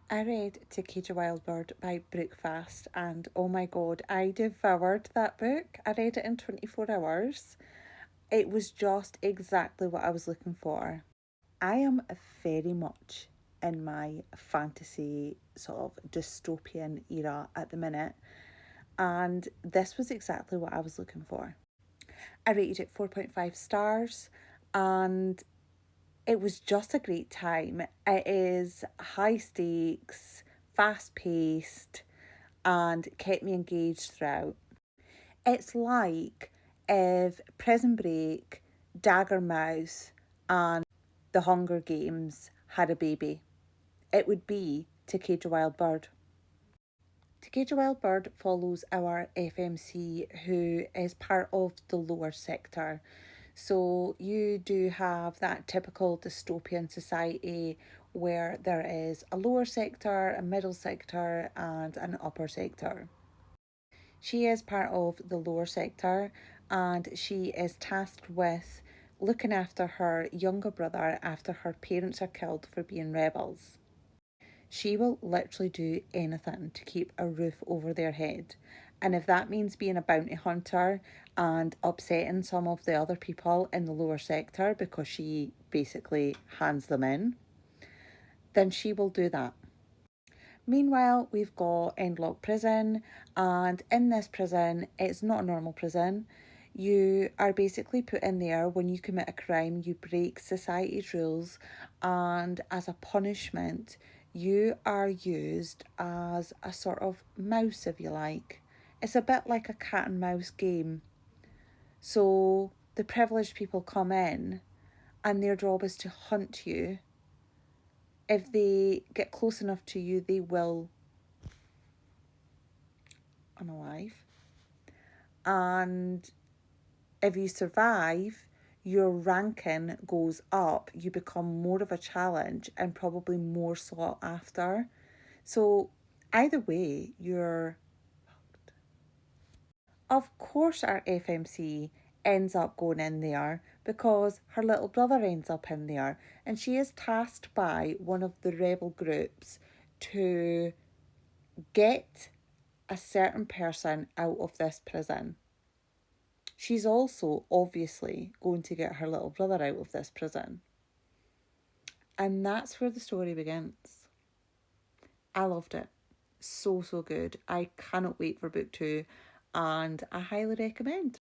I read To Cage a Wild Bird by Brooke Fast, and oh my god, I devoured that book. I read it in 24 hours. It was just exactly what I was looking for. I am very much in my fantasy sort of dystopian era at the minute, and this was exactly what I was looking for. I rated it 4.5 stars, and it was just a great time. It is high stakes, fast paced, and kept me engaged throughout. It's like if Prison Break, Dagger Mouse, and The Hunger Games had a baby. It would be To Cage a Wild Bird. To Cage a Wild Bird follows our FMC, who is part of the lower sector. So you do have that typical dystopian society where there is a lower sector, a middle sector, and an upper sector. She is part of the lower sector, and she is tasked with looking after her younger brother after her parents are killed for being rebels. She will literally do anything to keep a roof over their head. And if that means being a bounty hunter and upsetting some of the other people in the lower sector because she basically hands them in, then she will do that. Meanwhile, we've got Endlock Prison, and in this prison, it's not a normal prison. You are basically put in there when you commit a crime, you break society's rules, and as a punishment, you are used as a sort of mouse, if you like. It's a bit like a cat and mouse game. So the privileged people come in, and their job is to hunt you. If they get close enough to you, they will unalive. And if you survive, your ranking goes up. You become more of a challenge and probably more sought after. So, either way, you're fucked. Of course, our FMC ends up going in there because her little brother ends up in there, and she is tasked by one of the rebel groups to get a certain person out of this prison. She's also obviously going to get her little brother out of this prison. And that's where the story begins. I loved it. So, so good. I cannot wait for book two, and I highly recommend.